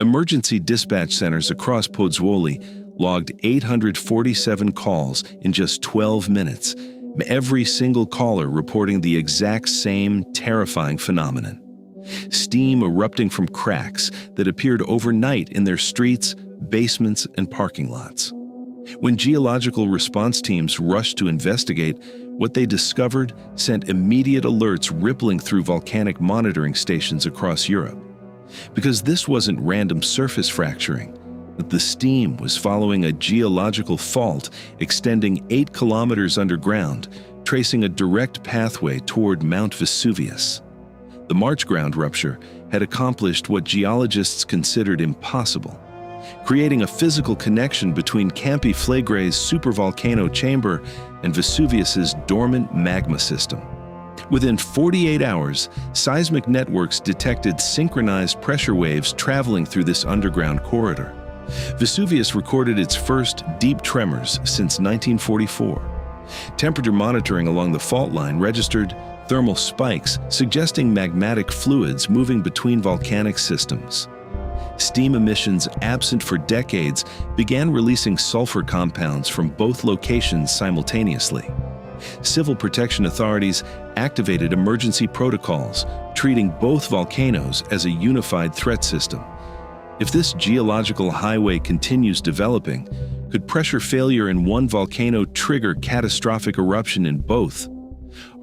Emergency dispatch centers across Pozzuoli logged 847 calls in just 12 minutes, every single caller reporting the exact same terrifying phenomenon. Steam erupting from cracks that appeared overnight in their streets, basements, and parking lots. When geological response teams rushed to investigate, what they discovered sent immediate alerts rippling through volcanic monitoring stations across Europe. Because this wasn't random surface fracturing, but the steam was following a geological fault extending 8 kilometers underground, tracing a direct pathway toward Mount Vesuvius. The March ground rupture had accomplished what geologists considered impossible, creating a physical connection between Campi Flegre's supervolcano chamber and Vesuvius's dormant magma system. Within 48 hours, seismic networks detected synchronized pressure waves traveling through this underground corridor. Vesuvius recorded its first deep tremors since 1944. Temperature monitoring along the fault line registered thermal spikes suggesting magmatic fluids moving between volcanic systems. Steam emissions absent for decades began releasing sulfur compounds from both locations simultaneously. Civil protection authorities activated emergency protocols, treating both volcanoes as a unified threat system. If this geological highway continues developing, could pressure failure in one volcano trigger catastrophic eruption in both?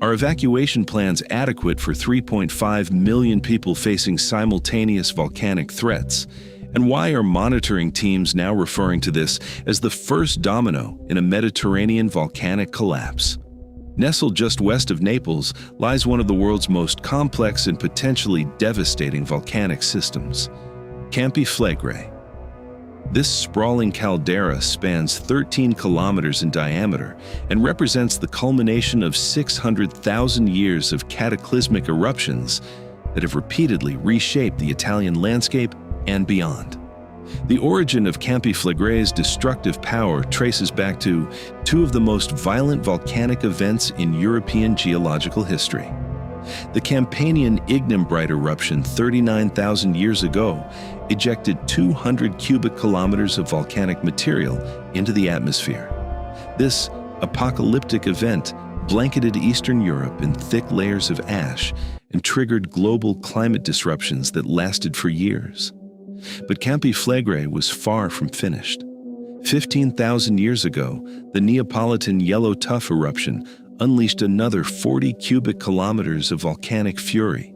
Are evacuation plans adequate for 3.5 million people facing simultaneous volcanic threats? And why are monitoring teams now referring to this as the first domino in a Mediterranean volcanic collapse? Nestled just west of Naples lies one of the world's most complex and potentially devastating volcanic systems, Campi Flegrei. This sprawling caldera spans 13 kilometers in diameter and represents the culmination of 600,000 years of cataclysmic eruptions that have repeatedly reshaped the Italian landscape and beyond. The origin of Campi Flegrei's destructive power traces back to two of the most violent volcanic events in European geological history. The Campanian ignimbrite eruption 39,000 years ago ejected 200 cubic kilometers of volcanic material into the atmosphere. This apocalyptic event blanketed Eastern Europe in thick layers of ash and triggered global climate disruptions that lasted for years. But Campi Flegrei was far from finished. 15,000 years ago, the Neapolitan yellow tuff eruption unleashed another 40 cubic kilometers of volcanic fury,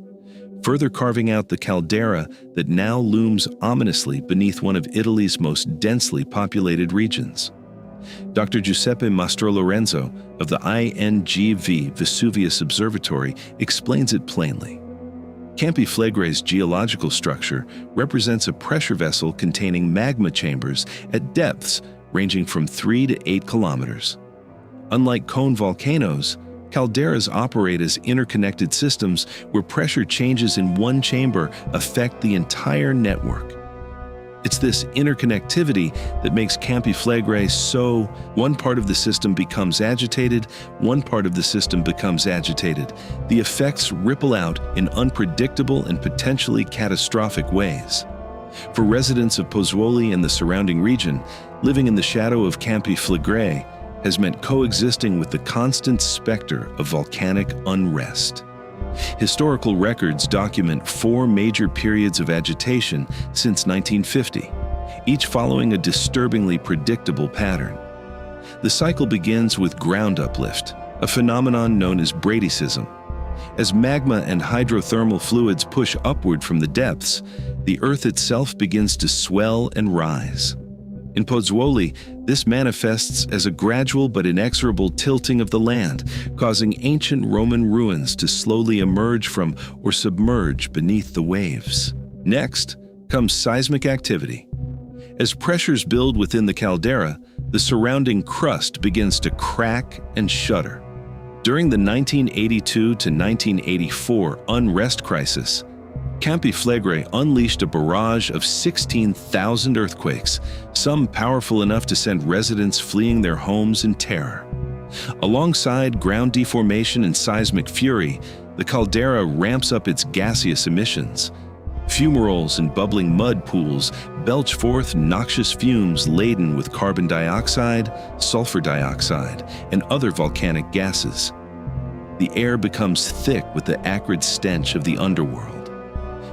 further carving out the caldera that now looms ominously beneath one of Italy's most densely populated regions. Dr. Giuseppe Mastrolorenzo of the INGV Vesuvius Observatory explains it plainly. Campi Flegrei's geological structure represents a pressure vessel containing magma chambers at depths ranging from 3 to 8 kilometers. Unlike cone volcanoes, calderas operate as interconnected systems where pressure changes in one chamber affect the entire network. It's this interconnectivity that makes Campi Flegrei so one part of the system becomes agitated, one part of the system becomes agitated. The effects ripple out in unpredictable and potentially catastrophic ways. For residents of Pozzuoli and the surrounding region, living in the shadow of Campi Flegrei has meant coexisting with the constant specter of volcanic unrest. Historical records document 4 major periods of agitation since 1950, each following a disturbingly predictable pattern. The cycle begins with ground uplift, a phenomenon known as bradycism. As magma and hydrothermal fluids push upward from the depths, the Earth itself begins to swell and rise. In Pozzuoli, this manifests as a gradual but inexorable tilting of the land, causing ancient Roman ruins to slowly emerge from or submerge beneath the waves. Next comes seismic activity. As pressures build within the caldera, the surrounding crust begins to crack and shudder. During the 1982 to 1984 unrest crisis, Campi Flegrei unleashed a barrage of 16,000 earthquakes, some powerful enough to send residents fleeing their homes in terror. Alongside ground deformation and seismic fury, the caldera ramps up its gaseous emissions. Fumaroles and bubbling mud pools belch forth noxious fumes laden with carbon dioxide, sulfur dioxide, and other volcanic gases. The air becomes thick with the acrid stench of the underworld.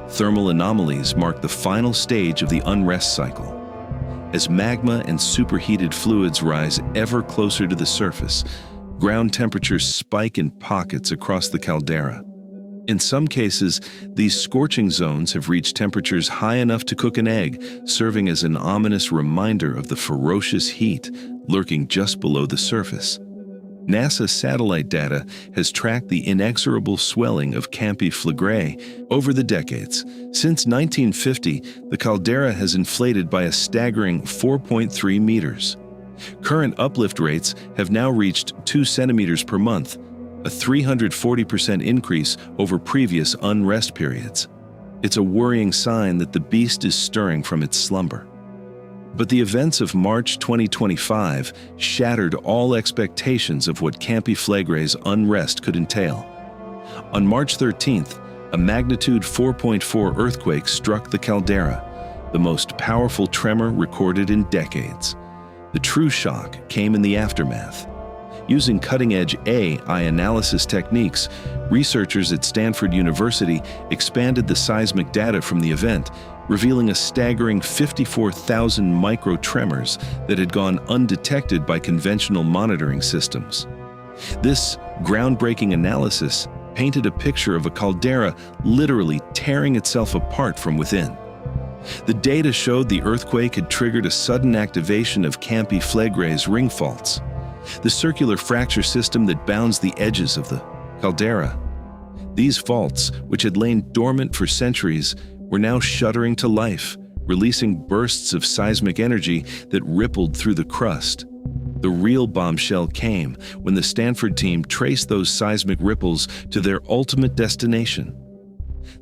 Thermal anomalies mark the final stage of the unrest cycle. As magma and superheated fluids rise ever closer to the surface, ground temperatures spike in pockets across the caldera. In some cases, these scorching zones have reached temperatures high enough to cook an egg, serving as an ominous reminder of the ferocious heat lurking just below the surface. NASA satellite data has tracked the inexorable swelling of Campi Flegrei over the decades. Since 1950, the caldera has inflated by a staggering 4.3 meters. Current uplift rates have now reached 2 centimeters per month, a 340% increase over previous unrest periods. It's a worrying sign that the beast is stirring from its slumber. But the events of March 2025 shattered all expectations of what Campi Flegrei's unrest could entail. On March 13th, a magnitude 4.4 earthquake struck the caldera, the most powerful tremor recorded in decades. The true shock came in the aftermath. Using cutting-edge AI analysis techniques, researchers at Stanford University expanded the seismic data from the event, revealing a staggering 54,000 microtremors that had gone undetected by conventional monitoring systems. This groundbreaking analysis painted a picture of a caldera literally tearing itself apart from within. The data showed the earthquake had triggered a sudden activation of Campi Flegrei's ring faults, the circular fracture system that bounds the edges of the caldera. These faults, which had lain dormant for centuries, were now shuddering to life, releasing bursts of seismic energy that rippled through the crust. The real bombshell came when the Stanford team traced those seismic ripples to their ultimate destination.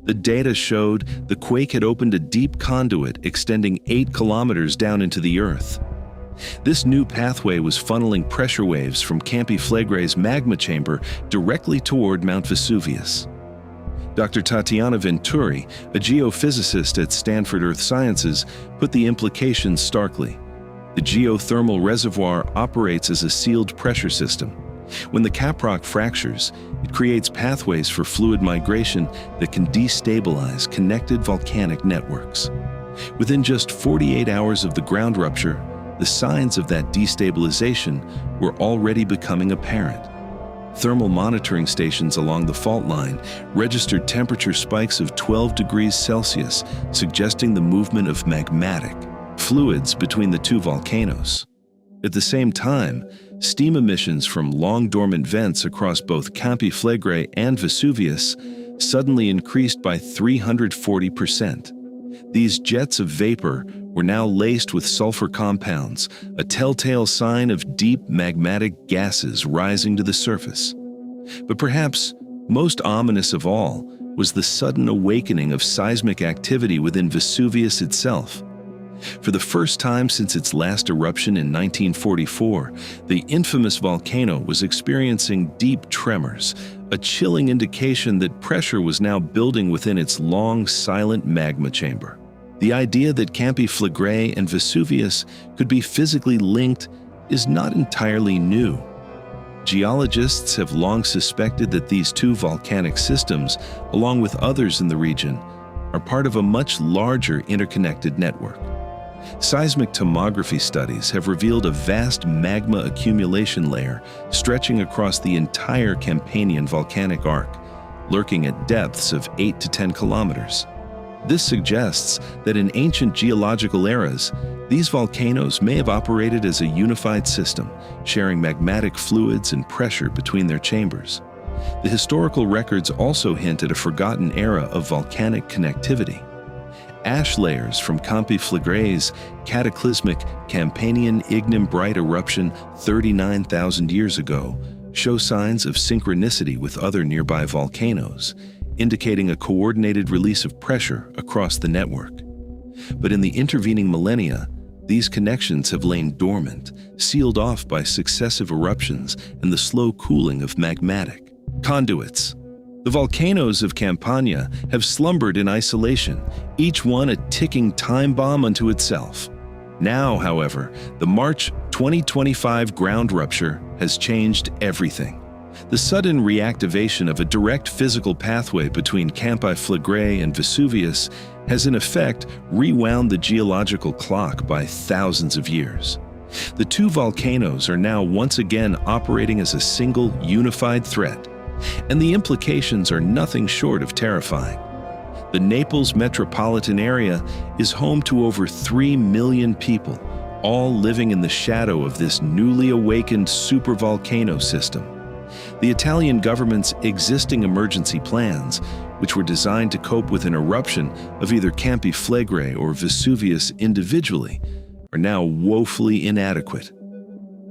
The data showed the quake had opened a deep conduit extending 8 kilometers down into the earth. This new pathway was funneling pressure waves from Campi Flegrei's magma chamber directly toward Mount Vesuvius. Dr. Tatiana Venturi, a geophysicist at Stanford Earth Sciences, put the implications starkly. The geothermal reservoir operates as a sealed pressure system. When the caprock fractures, it creates pathways for fluid migration that can destabilize connected volcanic networks. Within just 48 hours of the ground rupture, the signs of that destabilization were already becoming apparent. Thermal monitoring stations along the fault line registered temperature spikes of 12 degrees Celsius, suggesting the movement of magmatic fluids between the two volcanoes. At the same time, steam emissions from long-dormant vents across both Campi Flegrei and Vesuvius suddenly increased by 340%. These jets of vapor were now laced with sulfur compounds, a telltale sign of deep magmatic gases rising to the surface. But perhaps most ominous of all was the sudden awakening of seismic activity within Vesuvius itself. For the first time since its last eruption in 1944, the infamous volcano was experiencing deep tremors, a chilling indication that pressure was now building within its long, silent magma chamber. The idea that Campi Flegrei and Vesuvius could be physically linked is not entirely new. Geologists have long suspected that these two volcanic systems, along with others in the region, are part of a much larger interconnected network. Seismic tomography studies have revealed a vast magma accumulation layer stretching across the entire Campanian volcanic arc, lurking at depths of 8 to 10 kilometers. This suggests that in ancient geological eras, these volcanoes may have operated as a unified system, sharing magmatic fluids and pressure between their chambers. The historical records also hint at a forgotten era of volcanic connectivity. Ash layers from Campi Flegrei's cataclysmic Campanian ignimbrite eruption 39,000 years ago show signs of synchronicity with other nearby volcanoes, indicating a coordinated release of pressure across the network. But in the intervening millennia, these connections have lain dormant, sealed off by successive eruptions and the slow cooling of magmatic conduits. The volcanoes of Campania have slumbered in isolation, each one a ticking time bomb unto itself. Now, however, the March 2025 ground rupture has changed everything. The sudden reactivation of a direct physical pathway between Campi Flegrei and Vesuvius has in effect rewound the geological clock by thousands of years. The two volcanoes are now once again operating as a single unified threat, and the implications are nothing short of terrifying. The Naples metropolitan area is home to over 3 million people, all living in the shadow of this newly awakened supervolcano system. The Italian government's existing emergency plans, which were designed to cope with an eruption of either Campi Flegrei or Vesuvius individually, are now woefully inadequate.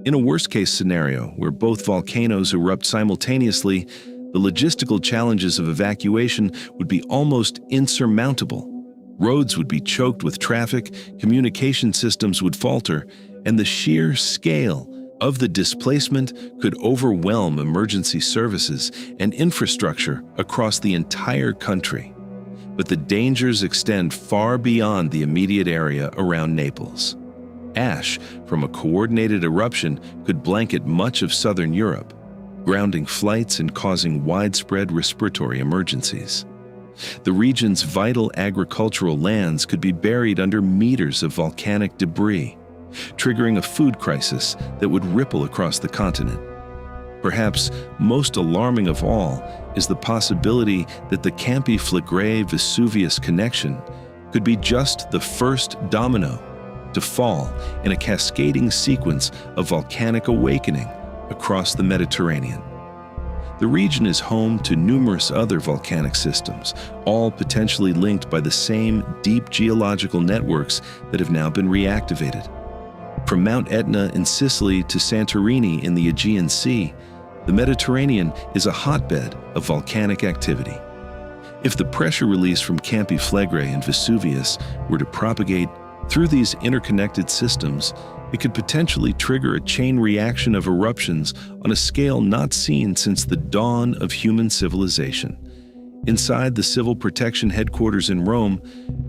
In a worst-case scenario where both volcanoes erupt simultaneously, the logistical challenges of evacuation would be almost insurmountable. Roads would be choked with traffic, communication systems would falter, and the sheer scale of the displacement could overwhelm emergency services and infrastructure across the entire country. But the dangers extend far beyond the immediate area around Naples. Ash from a coordinated eruption could blanket much of southern Europe, grounding flights and causing widespread respiratory emergencies. The region's vital agricultural lands could be buried under meters of volcanic debris, triggering a food crisis that would ripple across the continent. Perhaps most alarming of all is the possibility that the Campi Flegrei-Vesuvius connection could be just the first domino to fall in a cascading sequence of volcanic awakening across the Mediterranean. The region is home to numerous other volcanic systems, all potentially linked by the same deep geological networks that have now been reactivated. From Mount Etna in Sicily to Santorini in the Aegean Sea, the Mediterranean is a hotbed of volcanic activity. If the pressure release from Campi Flegrei and Vesuvius were to propagate through these interconnected systems, it could potentially trigger a chain reaction of eruptions on a scale not seen since the dawn of human civilization. Inside the Civil Protection Headquarters in Rome,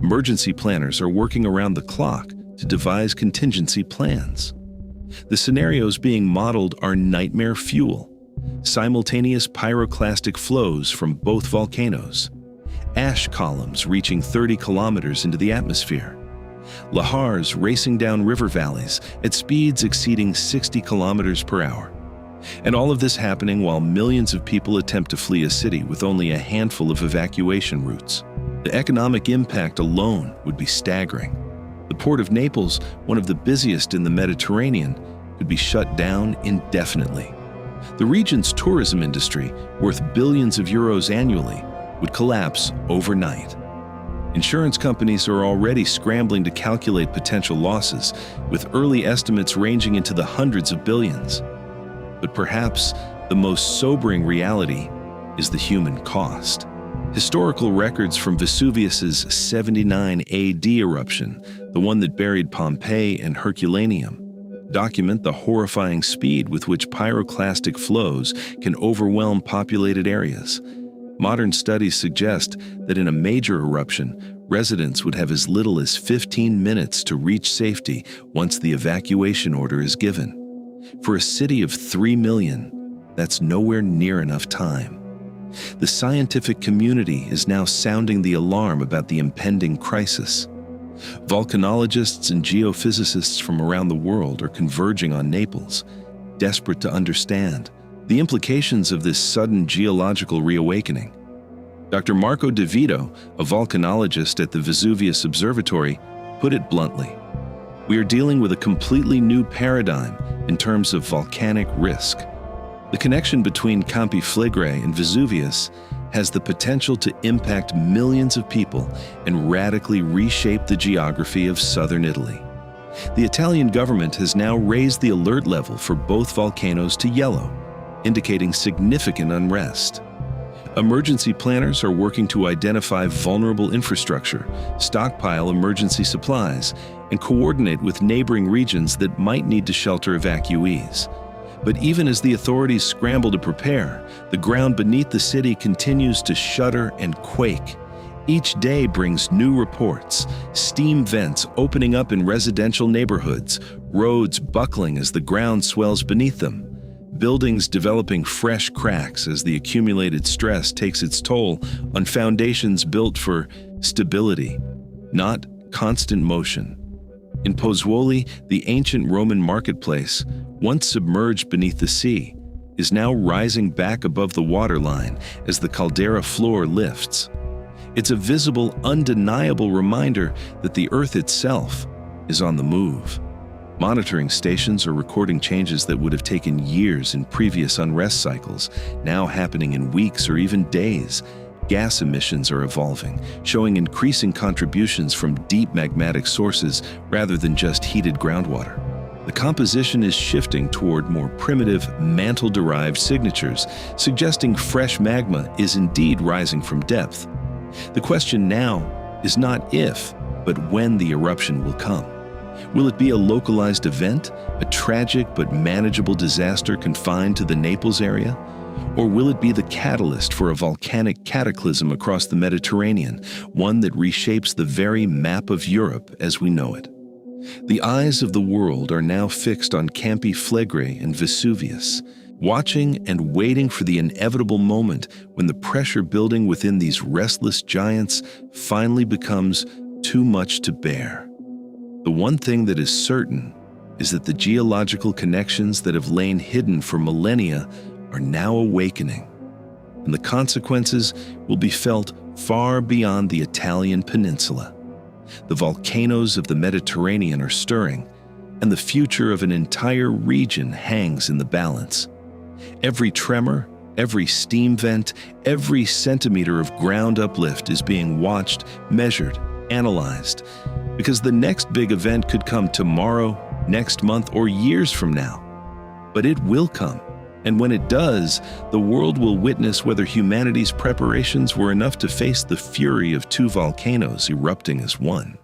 emergency planners are working around the clock to devise contingency plans. The scenarios being modeled are nightmare fuel, simultaneous pyroclastic flows from both volcanoes, ash columns reaching 30 kilometers into the atmosphere, lahars racing down river valleys at speeds exceeding 60 kilometers per hour. And all of this happening while millions of people attempt to flee a city with only a handful of evacuation routes. The economic impact alone would be staggering. The port of Naples, one of the busiest in the Mediterranean, could be shut down indefinitely. The region's tourism industry, worth billions of euros annually, would collapse overnight. Insurance companies are already scrambling to calculate potential losses, with early estimates ranging into the hundreds of billions. But perhaps the most sobering reality is the human cost. Historical records from Vesuvius's 79 AD eruption, the one that buried Pompeii and Herculaneum, document the horrifying speed with which pyroclastic flows can overwhelm populated areas. Modern studies suggest that in a major eruption, residents would have as little as 15 minutes to reach safety once the evacuation order is given. For a city of 3 million, that's nowhere near enough time. The scientific community is now sounding the alarm about the impending crisis. Volcanologists and geophysicists from around the world are converging on Naples, desperate to understand the implications of this sudden geological reawakening. Dr. Marco De Vito, a volcanologist at the Vesuvius Observatory, put it bluntly: "We are dealing with a completely new paradigm in terms of volcanic risk. The connection between Campi Flegrei and Vesuvius has the potential to impact millions of people and radically reshape the geography of southern Italy." The Italian government has now raised the alert level for both volcanoes to yellow, indicating significant unrest. Emergency planners are working to identify vulnerable infrastructure, stockpile emergency supplies, and coordinate with neighboring regions that might need to shelter evacuees. But even as the authorities scramble to prepare, the ground beneath the city continues to shudder and quake. Each day brings new reports, steam vents opening up in residential neighborhoods, roads buckling as the ground swells beneath them, buildings developing fresh cracks as the accumulated stress takes its toll on foundations built for stability, not constant motion. In Pozzuoli, the ancient Roman marketplace, once submerged beneath the sea, is now rising back above the waterline as the caldera floor lifts. It's a visible, undeniable reminder that the Earth itself is on the move. Monitoring stations are recording changes that would have taken years in previous unrest cycles, now happening in weeks or even days. Gas emissions are evolving, showing increasing contributions from deep magmatic sources rather than just heated groundwater. The composition is shifting toward more primitive, mantle-derived signatures, suggesting fresh magma is indeed rising from depth. The question now is not if, but when the eruption will come. Will it be a localized event, a tragic but manageable disaster confined to the Naples area? Or will it be the catalyst for a volcanic cataclysm across the Mediterranean, one that reshapes the very map of Europe as we know it? The eyes of the world are now fixed on Campi Flegrei and Vesuvius, watching and waiting for the inevitable moment when the pressure building within these restless giants finally becomes too much to bear. The one thing that is certain is that the geological connections that have lain hidden for millennia are now awakening, and the consequences will be felt far beyond the Italian peninsula. The volcanoes of the Mediterranean are stirring, and the future of an entire region hangs in the balance. Every tremor, every steam vent, every centimeter of ground uplift is being watched, measured, analyzed, because the next big event could come tomorrow, next month, or years from now. But it will come, and when it does, the world will witness whether humanity's preparations were enough to face the fury of two volcanoes erupting as one.